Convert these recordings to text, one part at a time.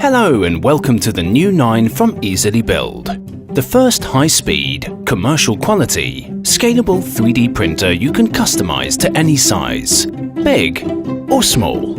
Hello and welcome to the new 9 from Easily Build, the first high-speed, commercial quality, scalable 3D printer you can customize to any size, big or small.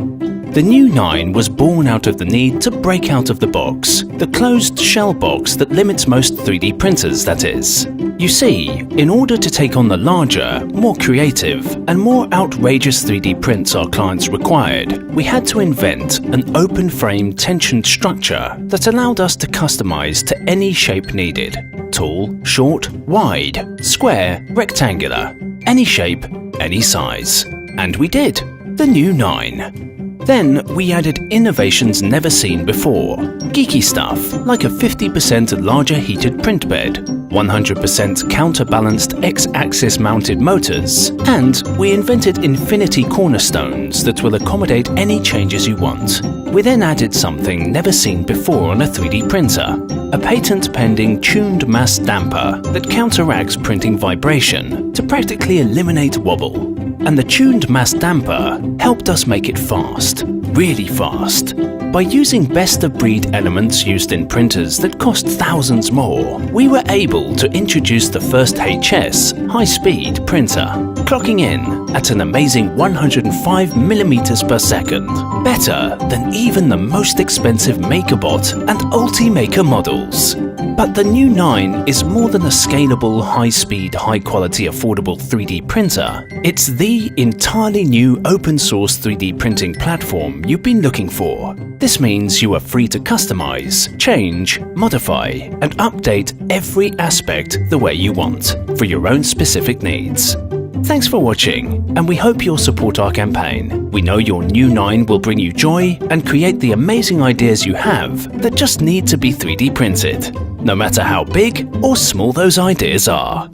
The new 9 was born out of the need to break out of the box, the closed shell box that limits most 3D printers, that is. You see, in order to take on the larger, more creative and more outrageous 3D prints our clients required, we had to invent an open frame tensioned structure that allowed us to customize to any shape needed. Tall, short, wide, square, rectangular, any shape, any size. And we did. The new 9. Then we added innovations never seen before. Geeky stuff like a 50% larger heated print bed, 100% counterbalanced X-axis mounted motors, and we invented infinity cornerstones that will accommodate any changes you want. We then added something never seen before on a 3D printer, a patent-pending tuned mass damper that counteracts printing vibration to practically eliminate wobble. And the tuned mass damper helped us make it fast, really fast. By using best-of-breed elements used in printers that cost thousands more, we were able to introduce the first HS high-speed printer, clocking in at an amazing 105 millimeters per second, better than even the most expensive MakerBot and Ultimaker models. But the new 9 is more than a scalable, high-speed, high-quality, affordable 3D printer. It's the entirely new open-source 3D printing platform you've been looking for. This means you are free to customize, change, modify, and update every aspect the way you want for your own specific needs. Thanks for watching, and we hope you'll support our campaign. We know your new 9 will bring you joy and create the amazing ideas you have that just need to be 3D printed, no matter how big or small those ideas are.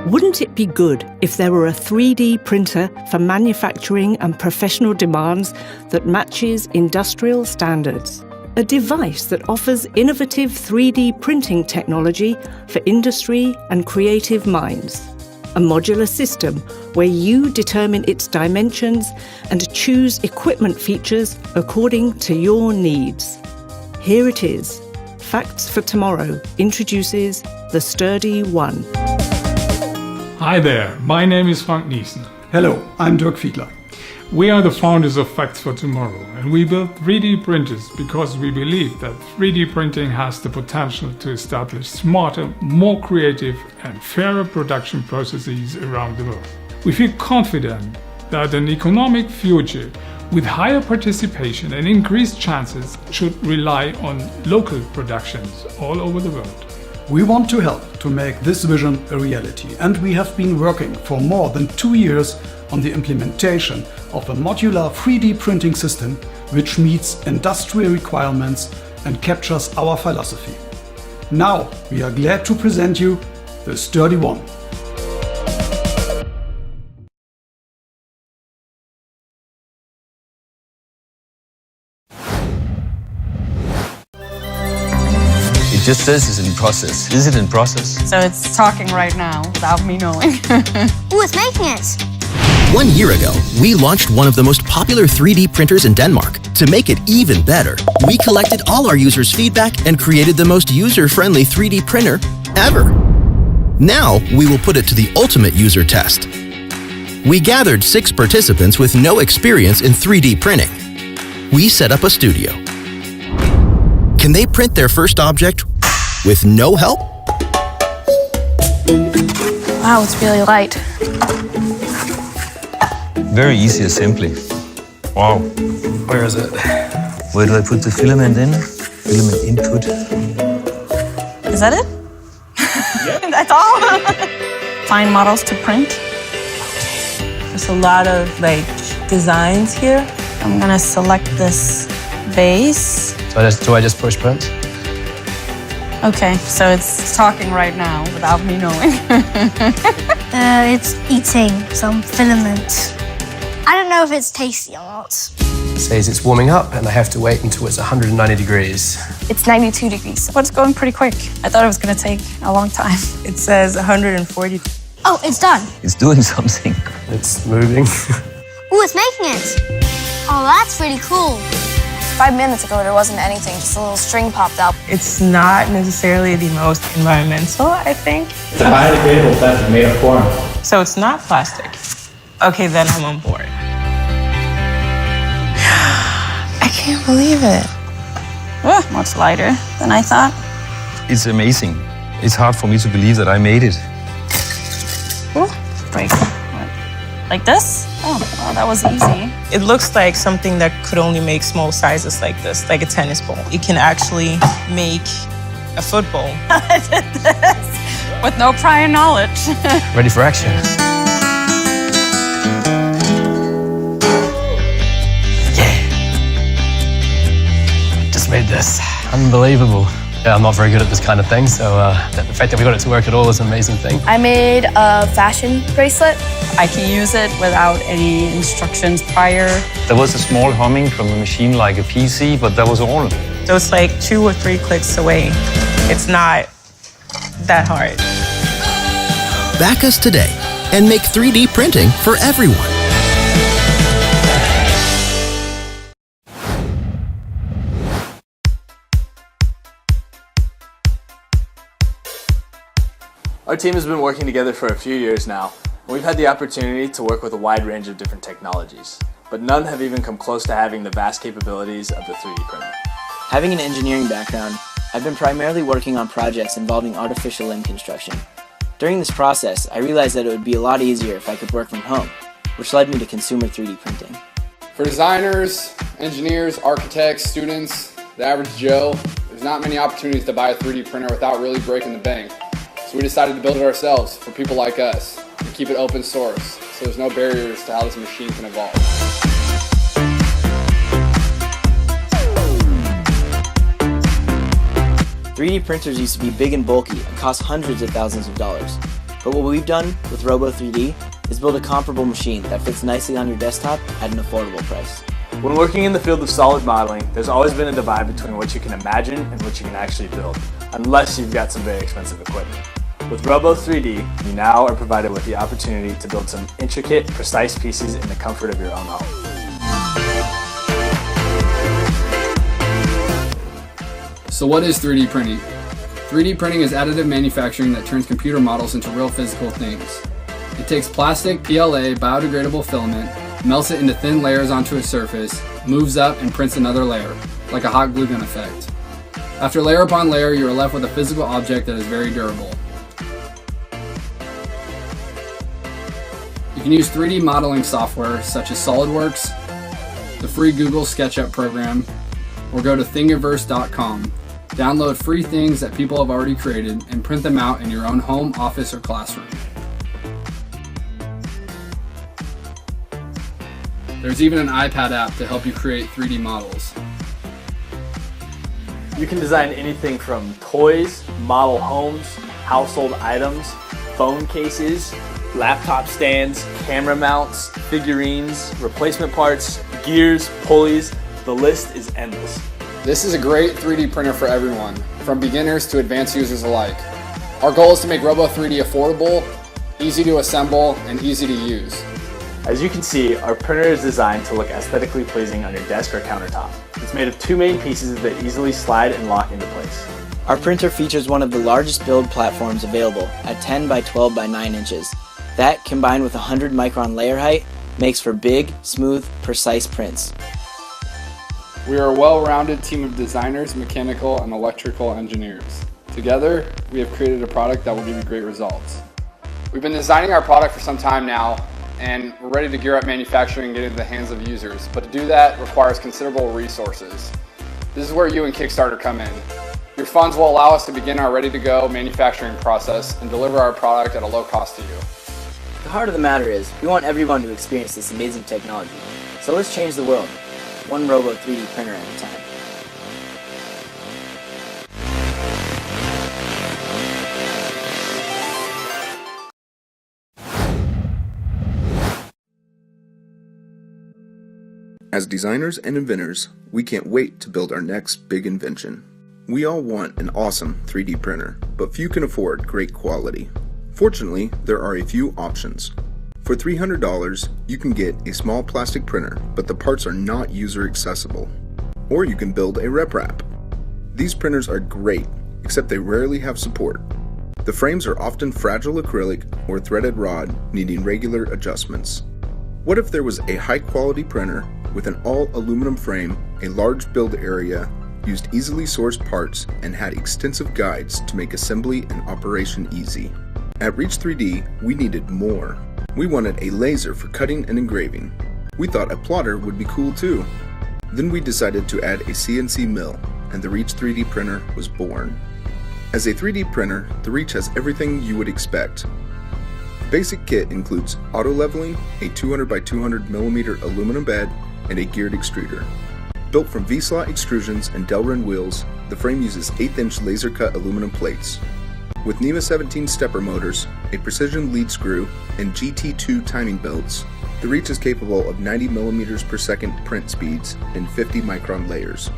Wouldn't it be good if there were a 3D printer for manufacturing and professional demands that matches industrial standards? A device that offers innovative 3D printing technology for industry and creative minds. A modular system where you determine its dimensions and choose equipment features according to your needs. Here it is. Facts for Tomorrow introduces the Sturdy One. Hi there, my name is Frank Niesen. Hello, I'm Dirk Fiedler. We are the founders of Facts for Tomorrow, and we build 3D printers because we believe that 3D printing has the potential to establish smarter, more creative and fairer production processes around the world. We feel confident that an economic future with higher participation and increased chances should rely on local productions all over the world. We want to help to make this vision a reality, and we have been working for more than 2 years on the implementation of a modular 3D printing system which meets industrial requirements and captures our philosophy. Now we are glad to present you the Sturdy One. It just says it's in process. Is it in process? So it's talking right now without me knowing. Who is making it? 1 year ago, we launched one of the most popular 3D printers in Denmark. To make it even better, we collected all our users' feedback and created the most user-friendly 3D printer ever. Now, we will put it to the ultimate user test. We gathered 6 participants with no experience in 3D printing. We set up a studio. Can they print their first object with no help? Wow, it's really light. Very easy assembly. Wow. Where is it? Where do I put the filament in? Filament input. Is that it? Yeah. That's all? Find models to print. There's a lot of designs here. I'm gonna select this base. So I just push print? Okay, so it's talking right now without me knowing. It's eating some filament. I don't know if it's tasty or not. It says it's warming up and I have to wait until it's 190 degrees. It's 92 degrees. But it's going pretty quick. I thought it was gonna take a long time. It says 140. Oh, it's done. It's doing something. It's moving. Ooh, it's making it. Oh, that's really cool. 5 minutes ago, there wasn't anything, just a little string popped up. It's not necessarily the most environmental, I think. It's a biodegradable plastic made of corn. So it's not plastic. Okay, then I'm on board. I can't believe it. Much lighter than I thought. It's amazing. It's hard for me to believe that I made it. Break. Like this? Oh, well, that was easy. It looks like something that could only make small sizes like this, like a tennis ball. It can actually make a football. I did this with no prior knowledge. Ready for action. Yeah. Just made this. Unbelievable. Yeah, I'm not very good at this kind of thing, so the fact that we got it to work at all is an amazing thing. I made a fashion bracelet. I can use it without any instructions prior. There was a small humming from a machine like a PC, but that was all. So it's like 2 or 3 clicks away. It's not that hard. Back us today and make 3D printing for everyone. Our team has been working together for a few years now, and we've had the opportunity to work with a wide range of different technologies, but none have even come close to having the vast capabilities of the 3D printer. Having an engineering background, I've been primarily working on projects involving artificial limb construction. During this process, I realized that it would be a lot easier if I could work from home, which led me to consumer 3D printing. For designers, engineers, architects, students, the average Joe, there's not many opportunities to buy a 3D printer without really breaking the bank. So we decided to build it ourselves for people like us and keep it open source, so there's no barriers to how this machine can evolve. "3D printers used to be big and bulky and cost hundreds of thousands of dollars. But what we've done with Robo3D is build a comparable machine that fits nicely on your desktop at an affordable price." When working in the field of solid modeling, there's always been a divide between what you can imagine and what you can actually build, unless you've got some very expensive equipment. With Robo3D, you now are provided with the opportunity to build some intricate, precise pieces in the comfort of your own home. So what is 3D printing? 3D printing is additive manufacturing that turns computer models into real physical things. It takes plastic, PLA, biodegradable filament, melts it into thin layers onto a surface, moves up and prints another layer, like a hot glue gun effect. After layer upon layer, you are left with a physical object that is very durable. You can use 3D modeling software such as SolidWorks, the free Google SketchUp program, or go to Thingiverse.com. Download free things that people have already created and print them out in your own home, office, or classroom. There's even an iPad app to help you create 3D models. You can design anything from toys, model homes, household items, phone cases, laptop stands, camera mounts, figurines, replacement parts, gears, pulleys. The list is endless. This is a great 3D printer for everyone, from beginners to advanced users alike. Our goal is to make Robo3D affordable, easy to assemble, and easy to use. As you can see, our printer is designed to look aesthetically pleasing on your desk or countertop. It's made of 2 main pieces that easily slide and lock into place. Our printer features one of the largest build platforms available at 10 by 12 by 9 inches. That, combined with 100 micron layer height, makes for big, smooth, precise prints. We are a well-rounded team of designers, mechanical, and electrical engineers. Together, we have created a product that will give you great results. We've been designing our product for some time now, and we're ready to gear up manufacturing and get it into the hands of users. But to do that requires considerable resources. This is where you and Kickstarter come in. Your funds will allow us to begin our ready-to-go manufacturing process and deliver our product at a low cost to you. The heart of the matter is, we want everyone to experience this amazing technology. So let's change the world, one Robo3D printer at a time. As designers and inventors, we can't wait to build our next big invention. We all want an awesome 3D printer, but few can afford great quality. Fortunately, there are a few options. For $300, you can get a small plastic printer, but the parts are not user accessible. Or you can build a rep wrap. These printers are great, except they rarely have support. The frames are often fragile acrylic or threaded rod, needing regular adjustments. What if there was a high-quality printer with an all-aluminum frame, a large build area, used easily sourced parts, and had extensive guides to make assembly and operation easy? At Reach 3D, we needed more. We wanted a laser for cutting and engraving. We thought a plotter would be cool too. Then we decided to add a CNC mill, and the Reach 3D printer was born. As a 3D printer, the Reach has everything you would expect. The basic kit includes auto leveling, a 200 by 200 millimeter aluminum bed, and a geared extruder. Built from V-slot extrusions and Delrin wheels, the frame uses 1/8-inch laser-cut aluminum plates. With NEMA 17 stepper motors, a precision lead screw, and GT2 timing belts, the Reach is capable of 90 millimeters per second print speeds and 50 micron layers.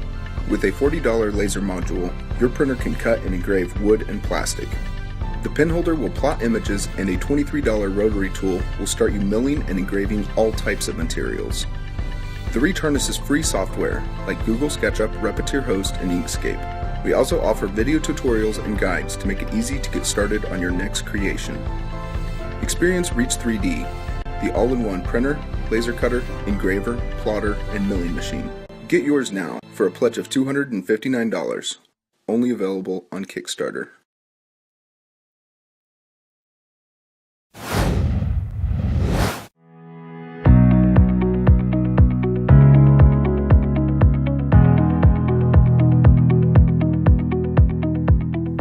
With a $40 laser module, your printer can cut and engrave wood and plastic. The pen holder will plot images, and a $23 rotary tool will start you milling and engraving all types of materials. The Reach harnesses free software like Google SketchUp, Repetier Host, and Inkscape. We also offer video tutorials and guides to make it easy to get started on your next creation. Experience Reach 3D, the all-in-one printer, laser cutter, engraver, plotter, and milling machine. Get yours now for a pledge of $259, only available on Kickstarter.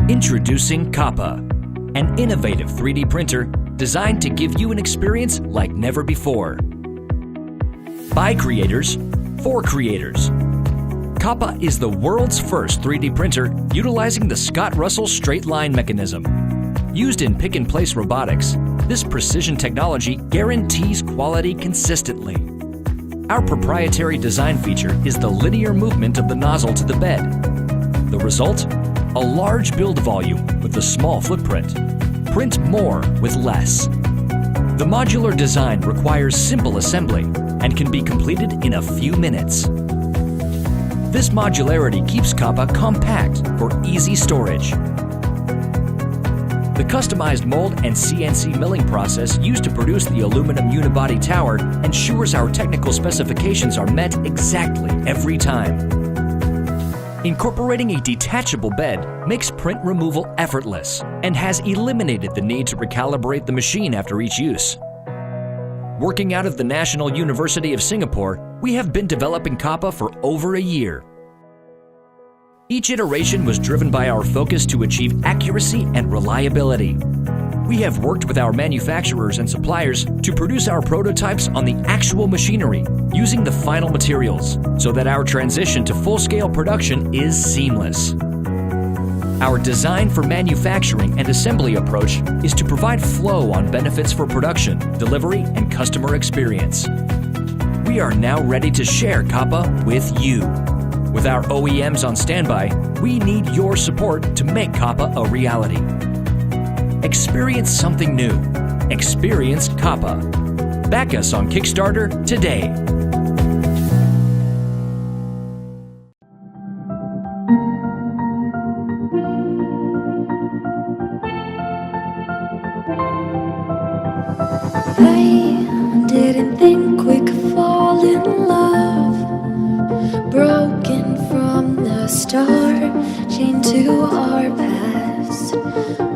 Introducing Kappa, an innovative 3D printer designed to give you an experience like never before. By creators, for creators. Kappa is the world's first 3D printer utilizing the Scott Russell straight line mechanism. Used in pick-and-place robotics, this precision technology guarantees quality consistently. Our proprietary design feature is the linear movement of the nozzle to the bed. The result? A large build volume with a small footprint. Print more with less. The modular design requires simple assembly and can be completed in a few minutes. This modularity keeps Kappa compact for easy storage. The customized mold and CNC milling process used to produce the aluminum unibody tower ensures our technical specifications are met exactly every time. Incorporating a detachable bed makes print removal effortless and has eliminated the need to recalibrate the machine after each use. Working out of the National University of Singapore, we have been developing Kappa for over a year. Each iteration was driven by our focus to achieve accuracy and reliability. We have worked with our manufacturers and suppliers to produce our prototypes on the actual machinery using the final materials so that our transition to full-scale production is seamless. Our design for manufacturing and assembly approach is to provide flow on benefits for production, delivery, and customer experience. We are now ready to share Kappa with you. With our OEMs on standby, we need your support to make Kappa a reality. Experience something new. Experience Kappa. Back us on Kickstarter today. I didn't think we could fall in love. Broken from the start, chained to our past.